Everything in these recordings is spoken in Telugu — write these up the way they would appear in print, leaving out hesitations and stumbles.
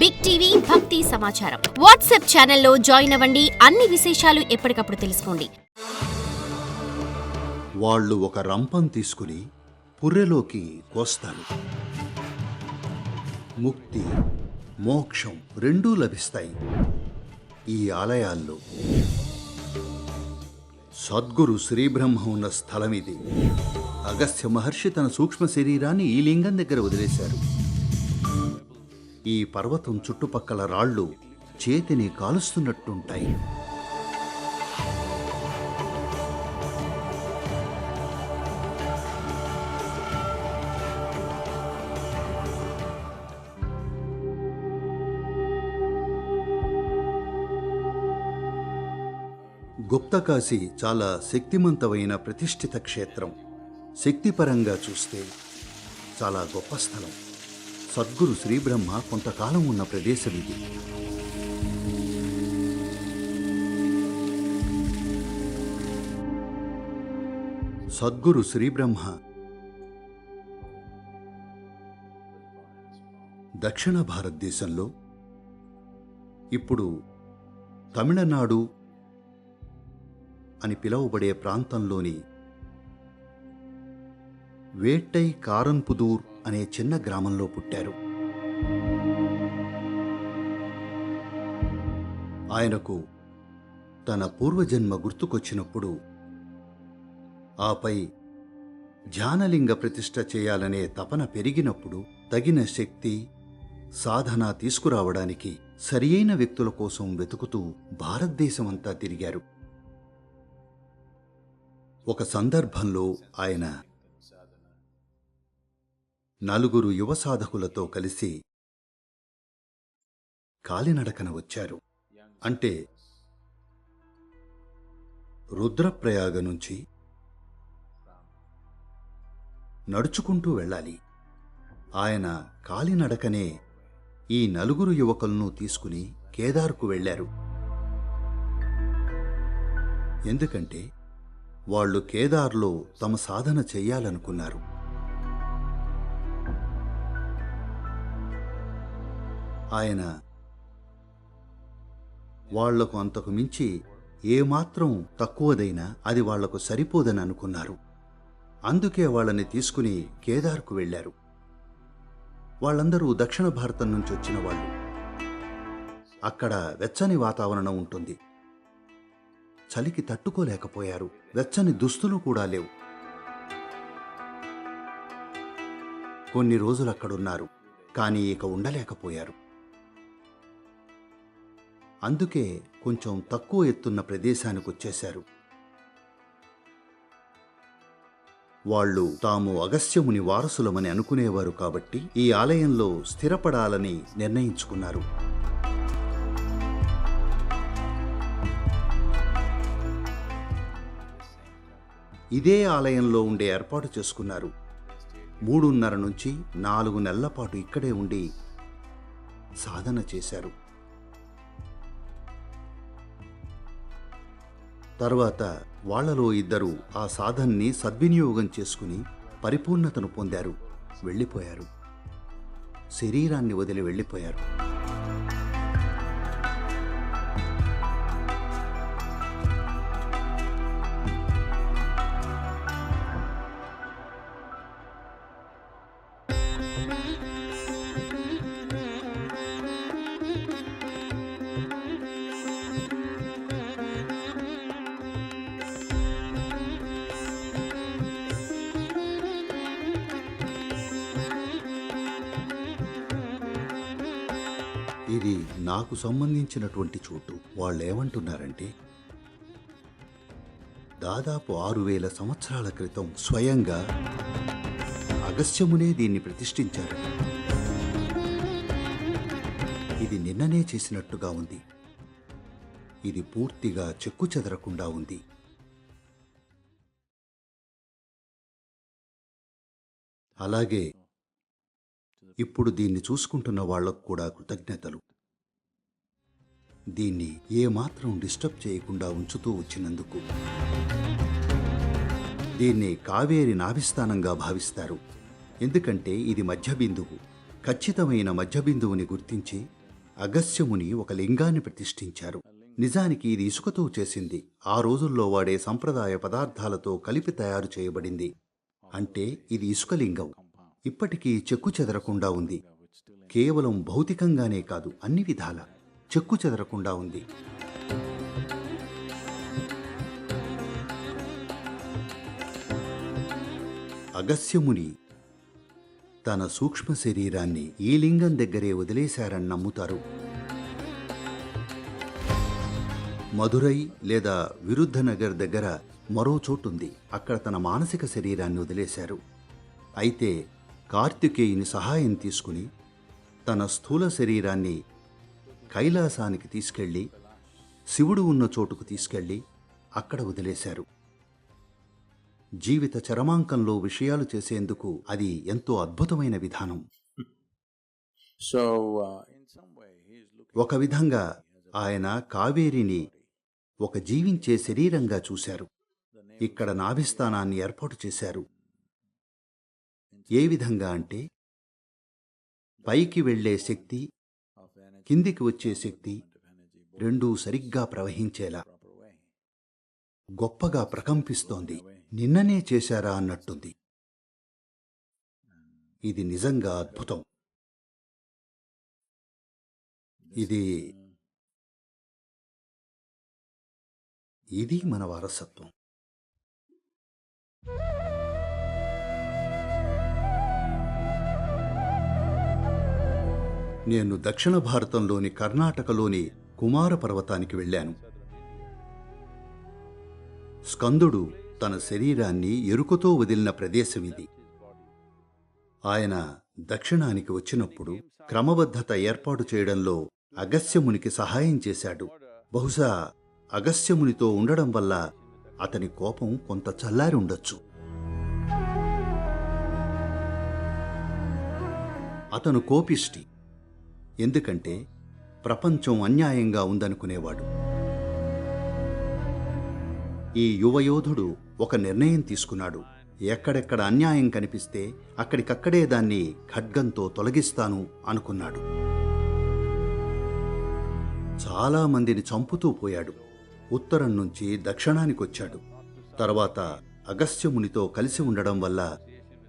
బిగ్ టీవీ భక్తి సమాచారం వాట్సాప్ ఛానల్లో జాయిన్ అవ్వండి. అన్ని విశేషాలు ఎప్పటికప్పుడు తెలుసుకోండి. వాళ్ళు ఒక రంపం తీసుకుని పుర్రెలోకి కోస్తారు. ముక్తి, మోక్షం రెండూ లభిస్తాయి ఈ ఆలయాల్లో. సద్గురు శ్రీబ్రహ్మ ఉన్న స్థలం ఇది. అగస్త్య మహర్షి తన సూక్ష్మ శరీరాన్ని ఈ లింగం దగ్గర వదిలేశారు. ఈ పర్వతం చుట్టుపక్కల రాళ్ళు చేతిని కాలుస్తున్నట్టుంటాయి. గుప్తకాశీ చాలా శక్తిమంతమైన ప్రతిష్ఠిత క్షేత్రం. శక్తిపరంగా చూస్తే చాలా గొప్ప స్థలం. సద్గురు శ్రీబ్రహ్మ కొంతకాలం ఉన్న ప్రదేశం ఇది. సద్గురు శ్రీబ్రహ్మ దక్షిణ భారతదేశంలో ఇప్పుడు తమిళనాడు అని పిలువబడే ప్రాంతంలోని వేట్టై కారన్పుదూర్ అనే చిన్న గ్రామంలో పుట్టారు. ఆయనకు తన పూర్వజన్మ గుర్తుకొచ్చినప్పుడు, ఆపై ధ్యానలింగ ప్రతిష్ఠ చేయాలనే తపన పెరిగినప్పుడు తగిన శక్తి, సాధన తీసుకురావడానికి సరియైన వ్యక్తుల కోసం వెతుకుతూ భారతదేశమంతా తిరిగారు. ఒక సందర్భంలో ఆయన నలుగురు యువ సాధకులతో కలిసి కాలినడకన వచ్చారు. అంటే రుద్రప్రయాగ నుంచి నడుచుకుంటూ వెళ్ళాలి. ఆయన కాలినడకనే ఈ నలుగురు యువకులను తీసుకుని కేదార్కు వెళ్ళారు. ఎందుకంటే వాళ్ళు కేదార్లో తమ సాధన చెయ్యాలనుకున్నారు. ఆయన వాళ్లకు అంతకు మించి ఏమాత్రం తక్కువదైనా అది వాళ్లకు సరిపోదని అనుకున్నారు. అందుకే వాళ్ళని తీసుకుని కేదార్కు వెళ్ళారు. వాళ్ళందరూ దక్షిణ భారతం నుంచి వచ్చిన వాళ్ళు. అక్కడ వెచ్చని వాతావరణం ఉంటుంది. చలికి తట్టుకోలేకపోయారు. వెచ్చని దుస్తులు కూడా లేవు. కొన్ని రోజులు అక్కడున్నారు, కానీ ఇక ఉండలేకపోయారు. అందుకే కొంచెం తక్కువ ఎత్తున్న ప్రదేశానికి వచ్చేశారు. వాళ్ళు తాము అగస్త్యముని వారసులమని అనుకునేవారు కాబట్టి ఈ ఆలయంలో స్థిరపడాలని నిర్ణయించుకున్నారు. ఇదే ఆలయంలో ఉండే ఏర్పాటు చేసుకున్నారు. 3.5 నుంచి 4 నెలల పాటు ఇక్కడే ఉండి సాధన చేశారు. తర్వాత వాళ్లలో ఇద్దరు ఆ సాధనని సద్వినియోగం చేసుకుని పరిపూర్ణతను పొందారు. వెళ్ళిపోయారు. శరీరాన్ని వదిలి వెళ్ళిపోయారు. ఇది నాకు సంబంధించినటువంటి చోటు. వాళ్ళేమంటున్నారంటే, దాదాపు 6000 సంవత్సరాల క్రితం స్వయంగా అగస్త్యమునే దీన్ని ప్రతిష్ఠించారు. ఇది నిన్ననే చేసినట్టుగా ఉంది. ఇది పూర్తిగా చెక్కు చెదరకుండా ఉంది. అలాగే ఇప్పుడు దీన్ని చూసుకుంటున్న వాళ్లకు కూడా కృతజ్ఞతలు. దీన్ని ఏమాత్రం డిస్టర్బ్ చేయకుండా ఉంచుతూ వచ్చినందుకు. దీన్ని కావేరి నాభిస్థానంగా భావిస్తారు. ఎందుకంటే ఇది మధ్య బిందువు. ఖచ్చితమైన మధ్య బిందువుని గుర్తించి అగస్త్యముని ఒక లింగాన్ని ప్రతిష్ఠించారు. నిజానికి ఇది ఇసుకతో చేసింది. ఆ రోజుల్లో వాడే సంప్రదాయ పదార్థాలతో కలిపి తయారు చేయబడింది. అంటే ఇది ఇసుక లింగం. ఇప్పటికీ చెక్కు చెదరకుండా ఉంది. కేవలం భౌతికంగానే కాదు, అన్ని విధాల చెక్కు చెదరకుండా ఉంది. అగస్త్యముని తన సూక్ష్మ శరీరాన్ని ఈ లింగం దగ్గరే వదిలేశారని నమ్ముతారు. మధురై లేదా విరుద్ధనగర్ దగ్గర మరో చోటుంది. అక్కడ తన మానసిక శరీరాన్ని వదిలేశారు. అయితే కార్తికేయుని సహాయం తీసుకుని తన స్థూల శరీరాన్ని కైలాసానికి తీసుకెళ్ళి శివుడు ఉన్న చోటుకు తీసుకెళ్ళి అక్కడ వదిలేశారు. జీవిత చరమాంకంలో విషయాలు చేసేందుకు అది ఎంతో అద్భుతమైన విధానం. So, in some way, he is looking. ఒక విధంగా ఆయన కావేరిని ఒక జీవించే శరీరంగా చూశారు. ఇక్కడ నాభిస్థానాన్ని ఏర్పాటు చేశారు. ఏ విధంగా అంటే పైకి వెళ్ళే శక్తి, కిందికి వచ్చే శక్తి రెండూ సరిగ్గా ప్రవహించేలా గొప్పగా ప్రకంపిస్తోంది. నిన్ననే చేశారా అన్నట్టుంది. ఇది నిజంగా అద్భుతం. ఇది మన వారసత్వం. నేను దక్షిణ భారతంలోని కర్ణాటకలోని కుమార పర్వతానికి వెళ్ళాను. స్కందుడు తన శరీరాన్ని ఎరుకతో వదిలిన ప్రదేశం ఇది. ఆయన దక్షిణానికి వచ్చినప్పుడు క్రమబద్ధత ఏర్పాటు చేయడంలో అగస్త్యమునికి సహాయం చేశాడు. బహుశా అగస్త్యమునితో ఉండడం వల్ల అతని కోపం కొంత చల్లారి ఉండొచ్చు. అతను కోపిష్టి. ఎందుకంటే ప్రపంచం అన్యాయంగా ఉందనుకునేవాడు. ఈ యువయోధుడు ఒక నిర్ణయం తీసుకున్నాడు. ఎక్కడెక్కడ అన్యాయం కనిపిస్తే అక్కడికక్కడే దాన్ని ఖడ్గంతో తొలగిస్తాను అనుకున్నాడు. చాలా మందిని చంపుతూ పోయాడు. ఉత్తరం నుంచి దక్షిణానికొచ్చాడు. తర్వాత అగస్త్యమునితో కలిసి ఉండడం వల్ల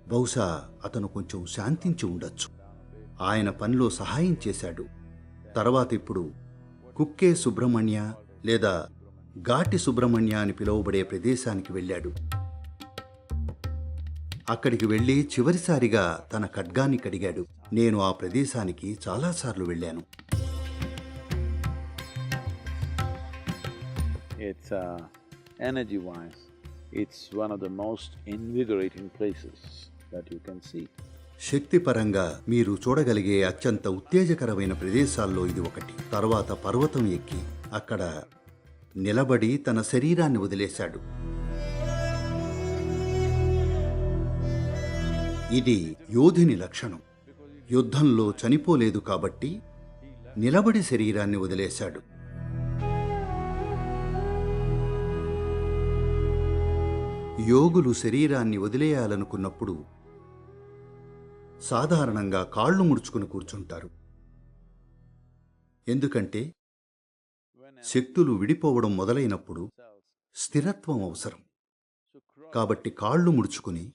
బహుశా అతను కొంచెం శాంతించి ఉండొచ్చు. ఆయన పనిలో సహాయం చేశాడు. తర్వాత ఇప్పుడు కుక్కే సుబ్రహ్మణ్య లేదా ఘాటి సుబ్రహ్మణ్య అని పిలువబడే ప్రదేశానికి వెళ్ళాడు. అక్కడికి వెళ్ళి చివరిసారిగా తన ఖడ్గాన్ని కడిగాడు. నేను ఆ ప్రదేశానికి చాలాసార్లు వెళ్ళాను. It's energy-wise, it's one of the most invigorating places that you can see. శక్తిపరంగా మీరు చూడగలిగే అత్యంత ఉత్తేజకరమైన ప్రదేశాల్లో ఇది ఒకటి. తర్వాత పర్వతం ఎక్కి అక్కడ నిలబడి తన శరీరాన్ని వదిలేశాడు. ఇది యోధుని లక్షణం. యుద్ధంలో చనిపోలేదు కాబట్టి నిలబడి శరీరాన్ని వదిలేశాడు. యోగులు శరీరాన్ని వదిలేయాలనుకున్నప్పుడు సాధారణంగా కాళ్ళు ముడుచుకుని కూర్చుంటారు. ఎందుకంటే శక్తులు విడిపోవడం మొదలైనప్పుడు స్థిరత్వం అవసరం. కాబట్టి కాళ్ళు ముడుచుకుని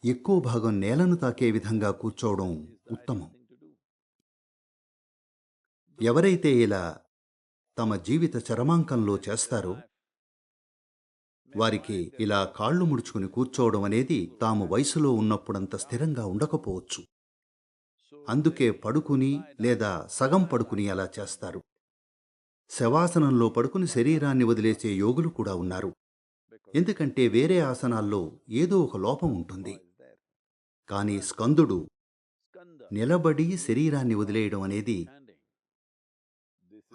ఎక్కువ భాగం నేలను తాకే విధంగా కూర్చోవడం ఉత్తమం. ఎవరైతే ఇలా తమ జీవిత చరమాంకంలో చేస్తారో వారికి ఇలా కాళ్ళు ముడుచుకుని కూర్చోవడం అనేది తాము వయసులో ఉన్నప్పుడంత స్థిరంగా ఉండకపోవచ్చు. అందుకే పడుకుని లేదా సగం పడుకుని అలా చేస్తారు. శవాసనంలో పడుకుని శరీరాన్ని వదిలేసే యోగులు కూడా ఉన్నారు. ఎందుకంటే వేరే ఆసనాల్లో ఏదో ఒక లోపం ఉంటుంది. కానీ స్కందుడు నిలబడి శరీరాన్ని వదిలేయడం అనేది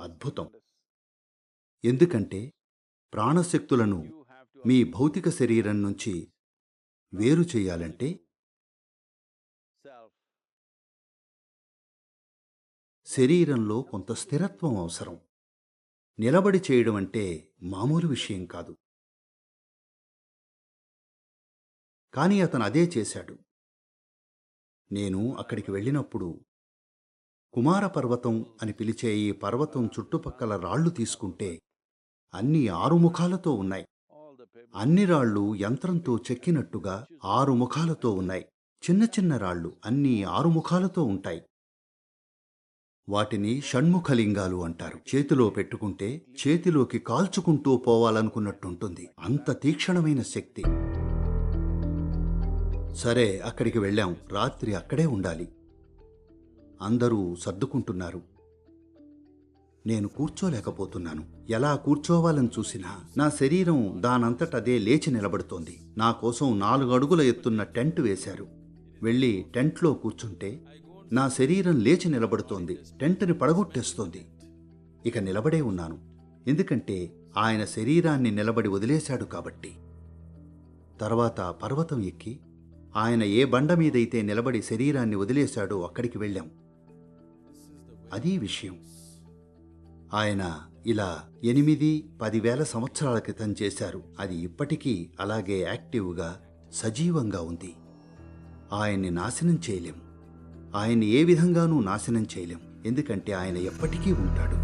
అద్భుతం. ఎందుకంటే ప్రాణశక్తులను మీ భౌతిక శరీరం నుంచి వేరు చేయాలంటే శరీరంలో కొంత స్థిరత్వం అవసరం. నిలబడి చేయడం అంటే మామూలు విషయం కాదు. కానీ అతను అదే చేశాడు. నేను అక్కడికి వెళ్ళినప్పుడు కుమార పర్వతం అని పిలిచే ఈ పర్వతం చుట్టుపక్కల రాళ్ళు తీసుకుంటే అన్ని 6 ముఖాలతో ఉన్నాయి. అన్ని రాళ్ళు యంత్రంతో చెక్కినట్టుగా 6 ముఖాలతో ఉన్నాయి. చిన్న చిన్న రాళ్ళు అన్నీ 6 ముఖాలతో ఉంటాయి. వాటిని షణ్ముఖలింగాలు అంటారు. చేతిలో పెట్టుకుంటే చేతిలోకి కాల్చుకుంటూ పోవాలనుకున్నట్టుంటుంది. అంత తీక్షణమైన శక్తి. సరే, అక్కడికి వెళ్ళాం. రాత్రి అక్కడే ఉండాలి. అందరూ సర్దుకుంటున్నారు. నేను కూర్చోలేకపోతున్నాను. ఎలా కూర్చోవాలని చూసినా నా శరీరం దానంతటదే లేచి నిలబడుతోంది. నా కోసం 4 అడుగుల ఎత్తున్న టెంట్ వేశారు. వెళ్ళి టెంట్లో కూర్చుంటే నా శరీరం లేచి నిలబడుతోంది. టెంట్ని పడగొట్టేస్తోంది. ఇక నిలబడే ఉన్నాను. ఎందుకంటే ఆయన శరీరాన్ని నిలబడి వదిలేశాడు కాబట్టి. తర్వాత పర్వతం ఎక్కి ఆయన ఏ బండ మీదైతే నిలబడి శరీరాన్ని వదిలేశాడో అక్కడికి వెళ్ళాం. అదీ విషయం. ఆయన ఇలా 8-10 వేల సంవత్సరాల క్రితం చేశారు. అది ఇప్పటికీ అలాగే యాక్టివ్గా, సజీవంగా ఉంది. ఆయన్ని నాశనం చేయలేం. ఆయన్ని ఏ విధంగానూ నాశనం చేయలేం. ఎందుకంటే ఆయన ఎప్పటికీ ఉంటాడు.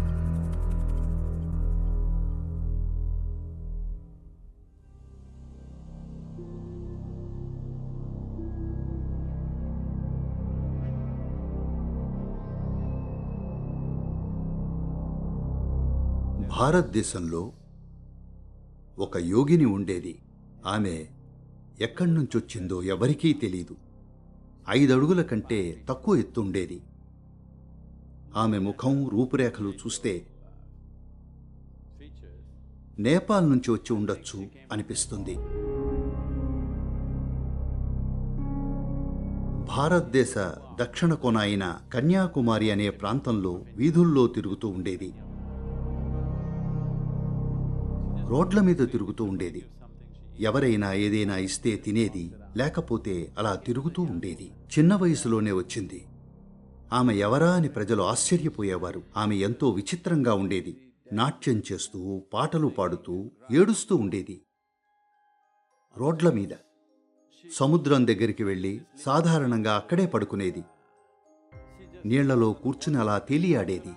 భారతదేశంలో ఒక యోగిని ఉండేది. ఆమె ఎక్కడి నుంచొచ్చిందో ఎవరికీ తెలీదు. 5 అడుగుల కంటే తక్కువ ఎత్తుండేది. ఆమె ముఖం, రూపురేఖలు చూస్తే నేపాల్ నుంచి వచ్చి ఉండొచ్చు అనిపిస్తుంది. భారతదేశ దక్షిణ కొన అయిన కన్యాకుమారి అనే ప్రాంతంలో వీధుల్లో తిరుగుతూ ఉండేది. రోడ్ల మీద తిరుగుతూ ఉండేది. ఎవరైనా ఏదైనా ఇస్తే తినేది, లేకపోతే అలా తిరుగుతూ ఉండేది. చిన్న వయసులోనే వచ్చింది. ఆమె ఎవరా అని ప్రజలు ఆశ్చర్యపోయేవారు. ఆమె ఎంతో విచిత్రంగా ఉండేది. నాట్యం చేస్తూ, పాటలు పాడుతూ, ఏడుస్తూ ఉండేది. రోడ్ల మీద సముద్రం దగ్గరికి వెళ్ళి సాధారణంగా అక్కడే పడుకునేది. నీళ్లలో కూర్చుని అలా తేలియాడేది.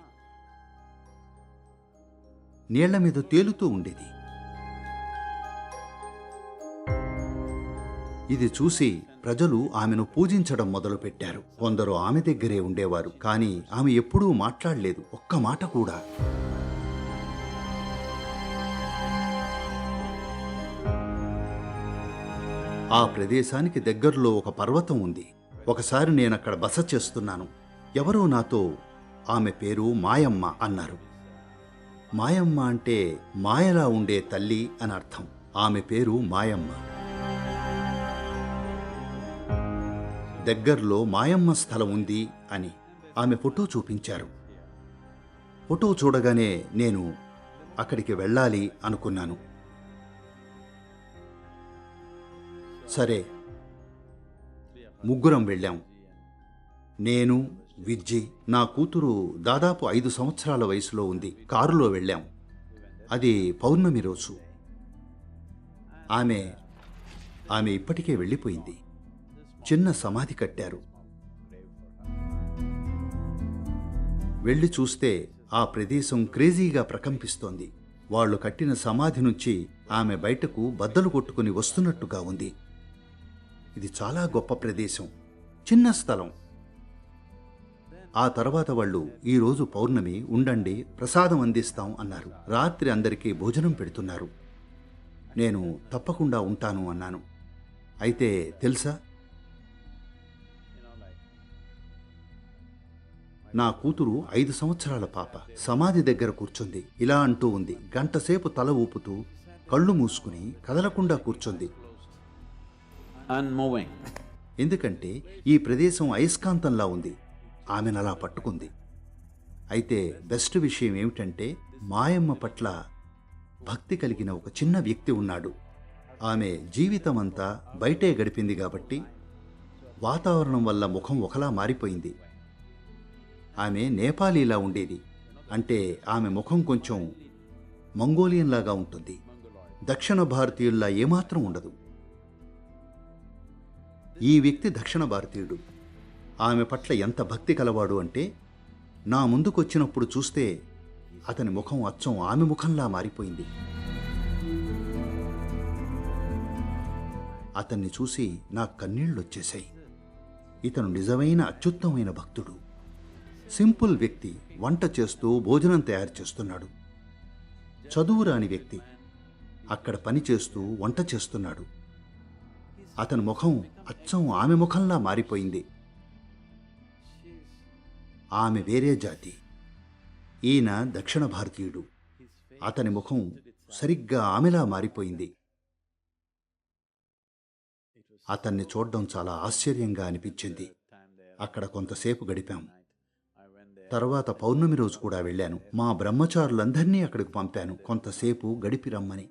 నీళ్ల మీద తేలుతూ ఉండేది. ఇది చూసి ప్రజలు ఆమెను పూజించడం మొదలుపెట్టారు. కొందరు ఆమె దగ్గరే ఉండేవారు. కానీ ఆమె ఎప్పుడూ మాట్లాడలేదు, ఒక్క మాట కూడా. ఆ ప్రదేశానికి దగ్గరలో ఒక పర్వతం ఉంది. ఒకసారి నేనక్కడ బస చేస్తున్నాను. ఎవరో నాతో ఆమె పేరు మాయమ్మ అన్నారు. మాయమ్మ అంటే మాయలా ఉండే తల్లి అని అర్థం. ఆమె పేరు మాయమ్మ. దగ్గర్లో మాయమ్మ స్థలం ఉంది అని ఆమె ఫోటో చూపించారు. ఫోటో చూడగానే నేను అక్కడికి వెళ్ళాలి అనుకున్నాను. సరే, ముగ్గురం వెళ్ళాం. నేను, విజ్జి, నా కూతురు దాదాపు 5 సంవత్సరాల వయసులో ఉంది. కారులో వెళ్ళాం. అది పౌర్ణమి రోజు. ఆమె ఇప్పటికే వెళ్ళిపోయింది. చిన్న సమాధి కట్టారు. వెళ్ళి చూస్తే ఆ ప్రదేశం క్రేజీగా ప్రకంపిస్తోంది. వాళ్లు కట్టిన సమాధి నుంచి ఆమె బయటకు బద్దలు కొట్టుకుని వస్తున్నట్టుగా ఉంది. ఇది చాలా గొప్ప ప్రదేశం, చిన్న స్థలం. ఆ తర్వాత వాళ్ళు ఈరోజు పౌర్ణమి, ఉండండి, ప్రసాదం అందిస్తాం అన్నారు. రాత్రి అందరికీ భోజనం పెడుతున్నారు. నేను తప్పకుండా ఉంటాను అన్నాను. అయితే తెలుసా, నా కూతురు 5 సంవత్సరాల పాప సమాధి దగ్గర కూర్చుంది. ఇలా అంటూ ఉంది. గంటసేపు తల ఊపుతూ కళ్ళు మూసుకుని కదలకుండా కూర్చుంది. ఎందుకంటే ఈ ప్రదేశం అయస్కాంతంలా ఉంది. ఆమెనలా పట్టుకుంది. అయితే బెస్ట్ విషయం ఏమిటంటే మాయమ్మ పట్ల భక్తి కలిగిన ఒక చిన్న వ్యక్తి ఉన్నాడు. ఆమె జీవితమంతా బయటే గడిపింది కాబట్టి వాతావరణం వల్ల ముఖం ఒకలా మారిపోయింది. ఆమె నేపాలీలా ఉండేది. అంటే ఆమె ముఖం కొంచెం మంగోలియన్లాగా ఉంటుంది. దక్షిణ భారతీయుల్లా ఏమాత్రం ఉండదు. ఈ వ్యక్తి దక్షిణ భారతీయుడు. ఆమె పట్ల ఎంత భక్తి కలవాడు అంటే నా ముందుకొచ్చినప్పుడు చూస్తే అతని ముఖం అచ్చం ఆమె ముఖంలా మారిపోయింది. అతన్ని చూసి నా కన్నీళ్లొచ్చేశాయి. ఇతను నిజమైన అత్యుత్తమైన భక్తుడు. సింపుల్ వ్యక్తి, వంట చేస్తూ భోజనం తయారు చేస్తున్నాడు. చదువురాని వ్యక్తి, అక్కడ పని చేస్తూ వంట చేస్తున్నాడు. అతని ముఖం అచ్చం ఆమె ముఖంలా మారిపోయింది. ఆమె వేరే జాతి, ఈయన దక్షిణ భారతీయుడు. అతని ముఖం సరిగ్గా ఆమెలా మారిపోయింది. అతన్ని చూడ్డం చాలా ఆశ్చర్యంగా అనిపించింది. అక్కడ కొంతసేపు గడిపాం. తర్వాత పౌర్ణమి రోజు కూడా వెళ్ళాను. మా బ్రహ్మచారులందరినీ అక్కడికి పంపాను, కొంతసేపు గడిపి రమ్మని.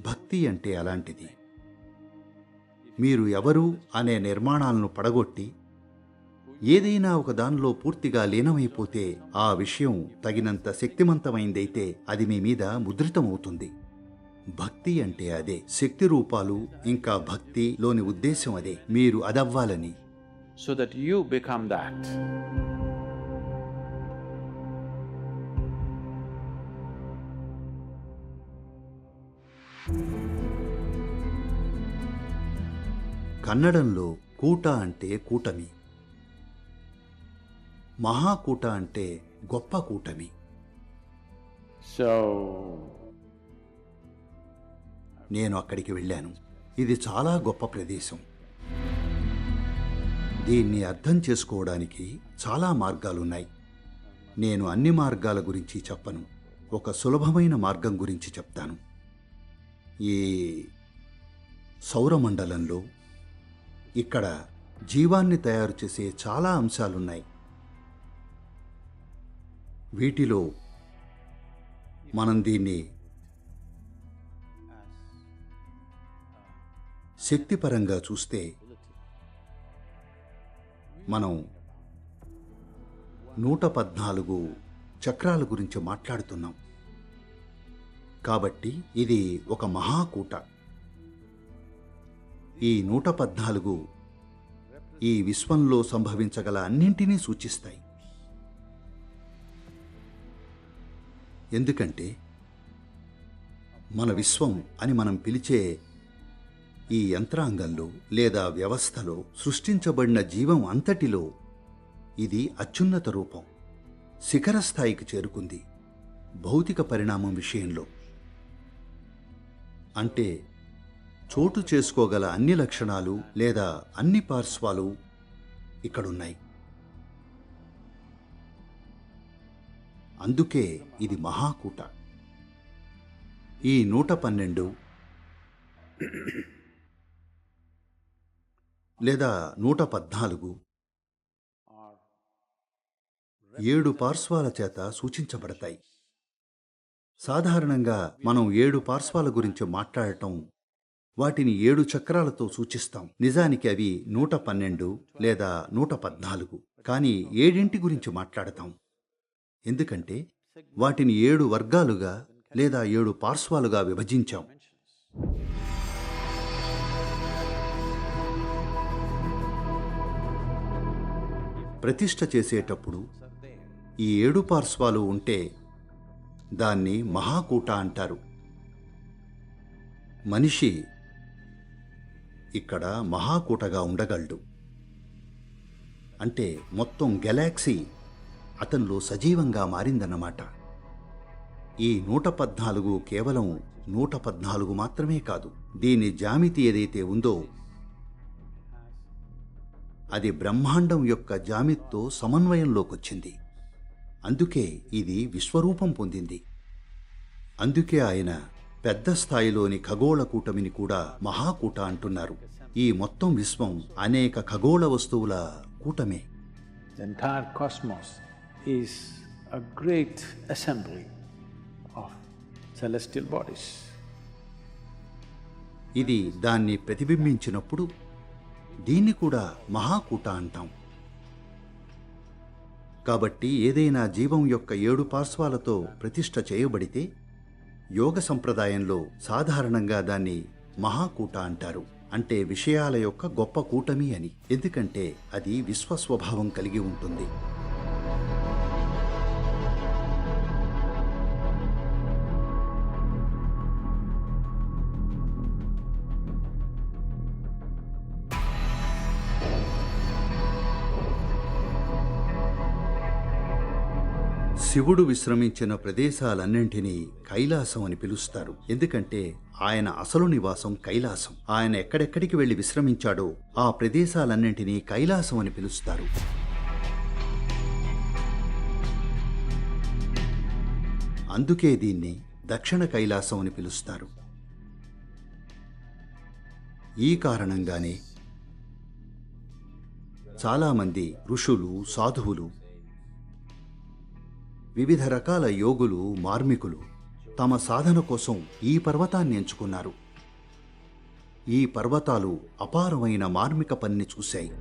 భక్తి అంటే అలాంటిది. మీరు ఎవరు అనే నిర్మాణాలను పడగొట్టి ఏదైనా ఒక దానిలో పూర్తిగా లీనమైపోతే ఆ విషయం తగినంత శక్తివంతమైందైతే అది మీ మీద ముద్రితమవుతుంది. భక్తి అంటే అదే. శక్తి రూపాలు ఇంకా భక్తిలోని ఉద్దేశం అదే. మీరు అదవ్వాలని. So that you become that. కన్నడంలో కూట అంటే కూటమి, మహాకూట అంటే గొప్ప కూటమి. So నేను అక్కడికి వెళ్ళాను. ఇది చాలా గొప్ప ప్రదేశం. దీన్ని అర్థం చేసుకోవడానికి చాలా మార్గాలున్నాయి. నేను అన్ని మార్గాల గురించి చెప్పను, ఒక సులభమైన మార్గం గురించి చెప్తాను. ఈ సౌరమండలంలో ఇక్కడ జీవాన్ని తయారు చేసే చాలా అంశాలున్నాయి. వీటిలో మనం దీన్ని శక్తిపరంగా చూస్తే మనం 114 చక్రాల గురించి మాట్లాడుతున్నాం. కాబట్టి ఇది ఒక మహాకూట. ఈ 114 ఈ విశ్వంలో సంభవించగల అన్నింటినీ సూచిస్తాయి. ఎందుకంటే మన విశ్వం అని మనం పిలిచే ఈ యంత్రాంగంలో లేదా వ్యవస్థలో సృష్టించబడిన జీవం అంతటిలో ఇది అత్యున్నత రూపం, శిఖర స్థాయికి చేరుకుంది భౌతిక పరిణామం విషయంలో. అంటే చోటు చేసుకోగల అన్ని లక్షణాలు లేదా అన్ని పార్శ్వాలు ఇక్కడున్నాయి. అందుకే ఇది మహాకూట. ఈ 112 లేదా 114 7 పార్శ్వాల చేత సూచించబడతాయి. సాధారణంగా మనం 7 పార్శ్వాల గురించి మాట్లాడటం వాటిని 7 చక్రాలతో సూచిస్తాం. నిజానికి అవి 112 లేదా 114, కానీ 7 గురించి మాట్లాడతాం. ఎందుకంటే వాటిని 7 వర్గాలుగా లేదా 7 పార్శ్వాలుగా విభజించాం. ప్రతిష్ఠ చేసేటప్పుడు ఈ 7 పార్శ్వాలు ఉంటే దాన్ని మహాకూట అంటారు. మనిషి ఇక్కడ మహాకూటగా ఉండగలడు. అంటే మొత్తం గెలాక్సీ అతనిలో సజీవంగా మారిందన్నమాట. ఈ 114 కేవలం 114 మాత్రమే కాదు. దీని జ్యామితి ఏదైతే ఉందో అది బ్రహ్మాండం యొక్క జ్యామితితో సమన్వయంలోకొచ్చింది. అందుకే ఇది విశ్వరూపం పొందింది. అందుకే ఆయన పెద్ద స్థాయిలోని ఖగోళ కూటమిని కూడా మహాకూట అంటున్నారు. ఈ మొత్తం విశ్వం అనేక ఖగోళ వస్తువుల కూటమే. the entire cosmos is a great assembly of celestial bodies. ఇది దాన్ని ప్రతిబింబించినప్పుడు దీన్ని కూడా మహాకూట అంటాం. కాబట్టి ఏదైనా జీవం యొక్క 7 పార్శ్వాలతో ప్రతిష్ఠ చేయబడితే యోగ సంప్రదాయంలో సాధారణంగా దాన్ని మహాకూట అంటారు. అంటే విషయాల యొక్క గొప్ప కూటమి అని. ఎందుకంటే అది విశ్వస్వభావం కలిగి ఉంటుంది. శివుడు విశ్రమించిన ప్రదేశాలన్నింటినీ కైలాసం అని పిలుస్తారు. ఎందుకంటే ఆయన అసలు నివాసం కైలాసం. ఆయన ఎక్కడెక్కడికి వెళ్లి విశ్రమించాడో ఆ ప్రదేశాలన్నింటినీ కైలాసం అని పిలుస్తారు. అందుకే దీన్ని దక్షిణ కైలాసం అని పిలుస్తారు. ఈ కారణంగానే చాలామంది ఋషులు, సాధువులు, వివిధ రకాల యోగులు, మార్మికులు తమ సాధన కోసం ఈ పర్వతాన్ని ఎంచుకున్నారు. ఈ పర్వతాలు అపారమైన మార్మిక పనిని చూశాయి.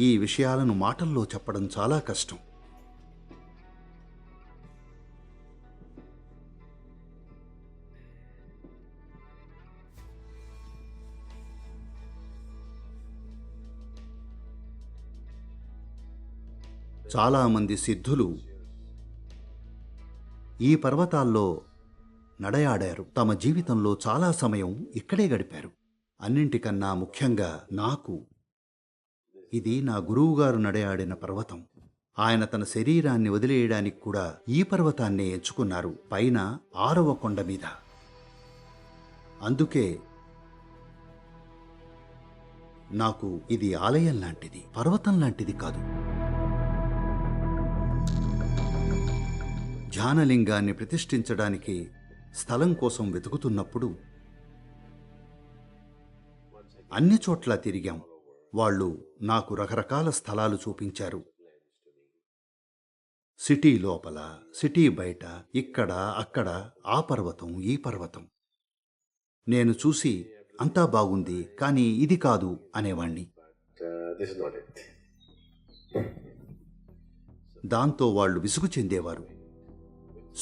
ఈ విషయాలను మాటల్లో చెప్పడం చాలా కష్టం. చాలామంది సిద్ధులు ఈ పర్వతాల్లో నడయాడారు. తమ జీవితంలో చాలా సమయం ఇక్కడే గడిపారు. అన్నింటికన్నా ముఖ్యంగా నాకు ఇది నా గురువుగారు నడయాడిన పర్వతం. ఆయన తన శరీరాన్ని వదిలేయడానికి కూడా ఈ పర్వతాన్నే ఎంచుకున్నారు, పైన 6వ కొండ మీద. అందుకే నాకు ఇది ఆలయం లాంటిది, పర్వతం లాంటిది కాదు. ధ్యానలింగాన్ని ప్రతిష్ఠించడానికి స్థలం కోసం వెతుకుతున్నప్పుడు అన్ని చోట్ల తిరిగాం. వాళ్ళు నాకు రకరకాల స్థలాలు చూపించారు. సిటీ లోపల, సిటీ బయట, ఇక్కడ అక్కడ, ఆ పర్వతం, ఈ పర్వతం. నేను చూసి అంతా బాగుంది, కానీ ఇది కాదు అనేవాణ్ణి. దాంతో వాళ్ళు విసుగు చెందేవారు.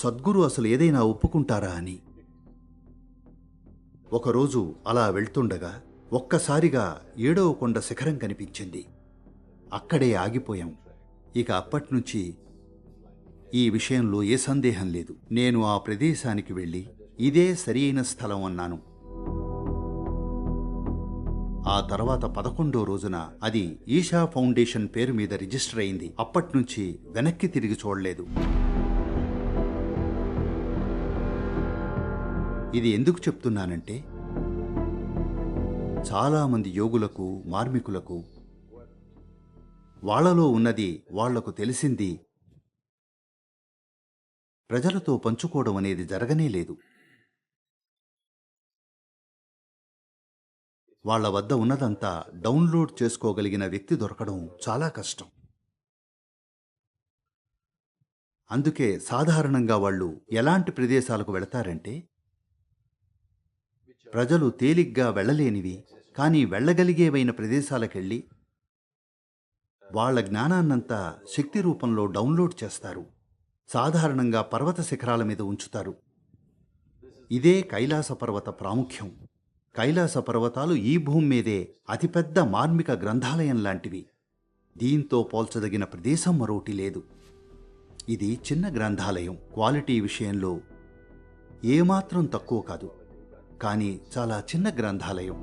సద్గురు అసలు ఏదైనా ఒప్పుకుంటారా అని. ఒకరోజు అలా వెళ్తుండగా ఒక్కసారిగా 7వ కొండ శిఖరం కనిపించింది. అక్కడే ఆగిపోయాం. ఇక అప్పట్నుంచి ఈ విషయంలో ఏ సందేహం లేదు. నేను ఆ ప్రదేశానికి వెళ్ళి ఇదే సరియైన స్థలం అన్నాను. ఆ తర్వాత 11వ రోజున అది ఈషా ఫౌండేషన్ పేరు మీద రిజిస్టర్ అయింది. అప్పట్నుంచి వెనక్కి తిరిగి చూడలేదు. ఇది ఎందుకు చెప్తున్నానంటే, చాలామంది యోగులకు, మార్మికులకు వాళ్లలో ఉన్నది వాళ్లకు తెలిసింది ప్రజలతో పంచుకోవడం అనేది జరగనే లేదు. వాళ్ల వద్ద ఉన్నదంతా డౌన్లోడ్ చేసుకోగలిగిన వ్యక్తి దొరకడం చాలా కష్టం. అందుకే సాధారణంగా వాళ్ళు ఎలాంటి ప్రదేశాలకు వెళతారంటే, ప్రజలు తేలిగ్గా వెళ్ళలేనివి కానీ వెళ్ళగలిగేవైన ప్రదేశాలకెళ్ళి వాళ్ల జ్ఞానాన్నంతా శక్తి రూపంలో డౌన్లోడ్ చేస్తారు. సాధారణంగా పర్వత శిఖరాల మీద ఉంచుతారు. ఇదే కైలాస పర్వత ప్రాముఖ్యం. కైలాస పర్వతాలు ఈ భూమి మీదే అతిపెద్ద మార్మిక గ్రంథాలయం లాంటివి. దీంతో పోల్చదగిన ప్రదేశం మరోటి లేదు. ఇది చిన్న గ్రంథాలయం. క్వాలిటీ విషయంలో ఏమాత్రం తక్కువ కాదు, కానీ చాలా చిన్న గ్రంథాలయం.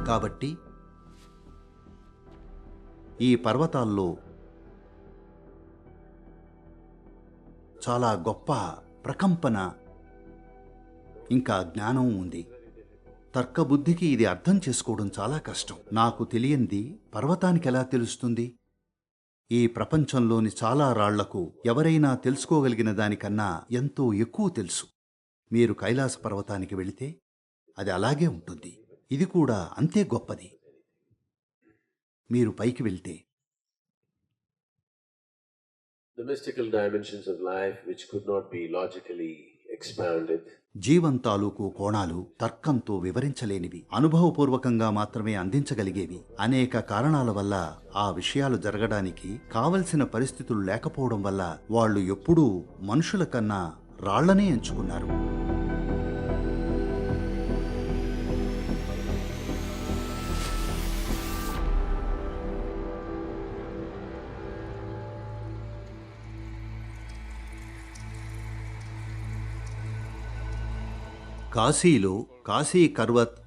కాబట్టి ఈ పర్వతాల్లో చాలా గొప్ప ప్రకంపన ఇంకా జ్ఞానం ఉంది. తర్కబుద్ధికి ఇది అర్థం చేసుకోవడం చాలా కష్టం. నాకు తెలియంది పర్వతానికి ఎలా తెలుస్తుంది? ఈ ప్రపంచంలోని చాలా రాళ్లకు ఎవరైనా తెలుసుకోగలిగిన దానికన్నా ఎంతో ఎక్కువ తెలుసు. మీరు కైలాస పర్వతానికి వెళితే అది అలాగే ఉంటుంది. ఇది కూడా అంతే గొప్పది. మీరు పైకి వెళ్తే The mystical dimensions of life which could not be logically expounded. జీవం తాలూకు కోణాలు తర్కంతో వివరించలేనివి, అనుభవపూర్వకంగా మాత్రమే అందించగలిగేవి. అనేక కారణాల వల్ల ఆ విషయాలు జరగడానికి కావలసిన పరిస్థితులు లేకపోవడం వల్ల వాళ్ళు ఎప్పుడూ మనుషుల కన్నా రాళ్లనే ఎంచుకున్నారు. కాశీలో కాశీ కర్వత్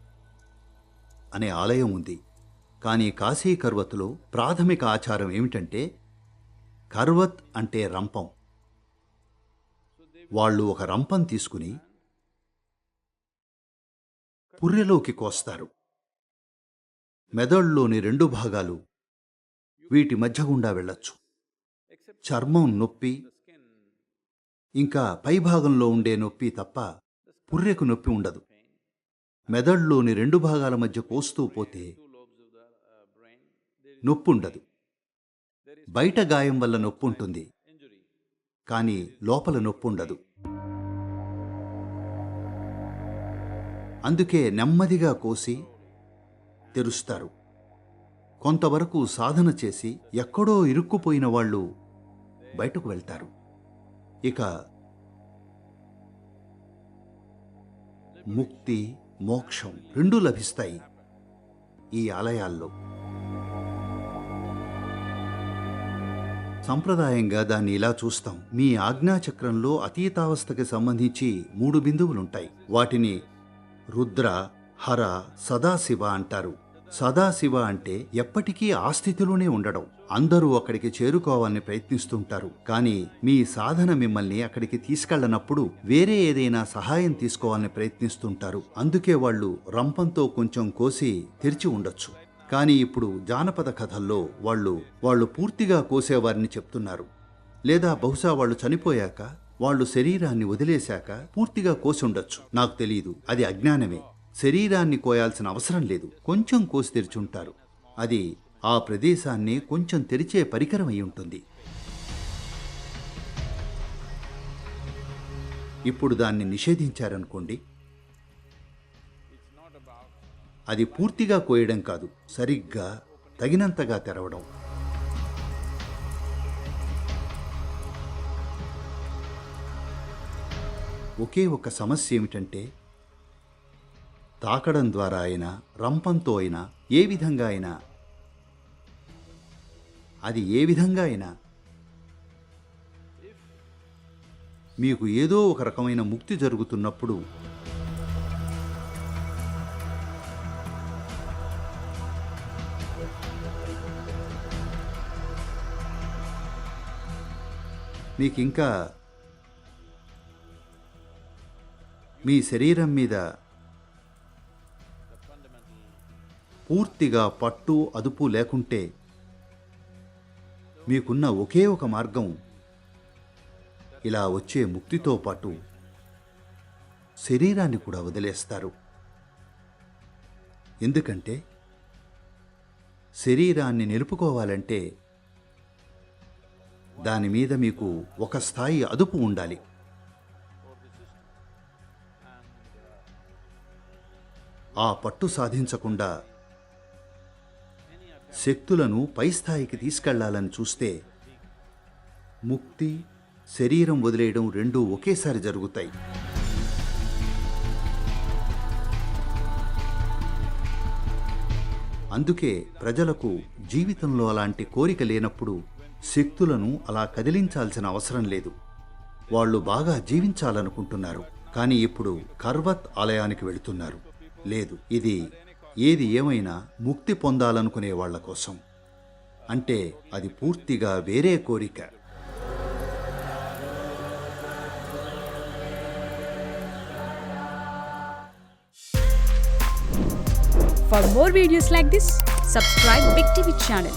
అనే ఆలయం ఉంది. కానీ కాశీ కర్వత్లో ప్రాథమిక ఆచారం ఏమిటంటే కర్వత్ అంటే రంపం. వాళ్ళు ఒక రంపం తీసుకుని పుర్రెలోకి కోస్తారు. మెదడులోని 2 భాగాలు వీటి మధ్య గుండా వెళ్ళొచ్చు. చర్మం నొప్పి ఇంకా పైభాగంలో ఉండే నొప్పి తప్ప పుర్రెకు నొప్పి ఉండదు. మెదడులోని 2 భాగాల మధ్య కోస్తూ పోతే నొప్పి ఉండదు. బయట గాయం వల్ల నొప్పి ఉంటుంది, కానీ లోపల నొప్పి ఉండదు. అందుకే నెమ్మదిగా కోసి తెరుస్తారు. కొంతవరకు సాధన చేసి ఎక్కడో ఇరుక్కుపోయిన వాళ్ళు బయటకు వెళ్తారు. ఇక ముక్తి, మోక్షం 2 లభిస్తాయి ఈ ఆలయాల్లో. సంప్రదాయంగా దాన్ని ఇలా చూస్తాం. మీ ఆజ్ఞాచక్రంలో అతీతావస్థకి సంబంధించి 3 బిందువులుంటాయి. వాటిని రుద్ర, హర, సదాశివ అంటారు. సదాశివ అంటే ఎప్పటికీ ఆ స్థితిలోనే ఉండడం. అందరూ అక్కడికి చేరుకోవాలని ప్రయత్నిస్తుంటారు, కానీ మీ సాధన మిమ్మల్ని అక్కడికి తీసుకెళ్లనప్పుడు వేరే ఏదైనా సహాయం తీసుకోవాలని ప్రయత్నిస్తుంటారు. అందుకే వాళ్ళు రంపంతో కొంచెం కోసి తెరిచి ఉండొచ్చు. కానీ ఇప్పుడు జానపద కథల్లో వాళ్ళు పూర్తిగా కోసేవారిని చెప్తున్నారు. లేదా బహుశా వాళ్ళు చనిపోయాక, వాళ్ళు శరీరాన్ని వదిలేశాక పూర్తిగా కోసి ఉండొచ్చు. నాకు తెలియదు, అది అజ్ఞానమే. శరీరాన్ని కోయాల్సిన అవసరం లేదు, కొంచెం కోసి తెరిచుంటారు. అది ఆ ప్రదేశాన్ని కొంచెం తెరిచే పరికరం అయి ఉంటుంది. ఇప్పుడు దాన్ని నిషేధించారనుకోండి, అది పూర్తిగా కోయడం కాదు, సరిగ్గా తగినంతగా తెరవడం. ఒకే ఒక సమస్య ఏమిటంటే, తాకడం ద్వారా అయినా, రంపంతో అయినా, ఏ విధంగా అయినా, అది ఏ విధంగా అయినా మీకు ఏదో ఒక రకమైన ముక్తి జరుగుతున్నప్పుడు మీకింకా మీ శరీరం మీద పూర్తిగా పట్టు అదుపు లేకుంటే మీకున్న ఒకే ఒక మార్గం ఇలా వచ్చే ముక్తితో పాటు శరీరాన్ని కూడా వదిలేస్తారు. ఎందుకంటే శరీరాన్ని నిలుపుకోవాలంటే దాని మీద మీకు ఒక స్థాయి అదుపు ఉండాలి. ఆ పట్టు సాధించకుండా శక్తులను పై స్థాయికి తీసుకెళ్లాలని చూస్తే ముక్తి, శరీరం వదిలేయడం 2 ఒకేసారి జరుగుతాయి. అందుకే ప్రజలకు జీవితంలో అలాంటి కోరిక లేనప్పుడు శక్తులను అలా కదిలించాల్సిన అవసరం లేదు. వాళ్ళు బాగా జీవించాలనుకుంటున్నారు, కానీ ఇప్పుడు కర్వత్ ఆలయానికి వెళుతున్నారు. లేదు, ఇది ఏది ఏమైనా ముక్తి పొందాలనుకునే వాళ్ల కోసం. అంటే అది పూర్తిగా వేరే కోరిక. For more videos like this, subscribe Big TV channel.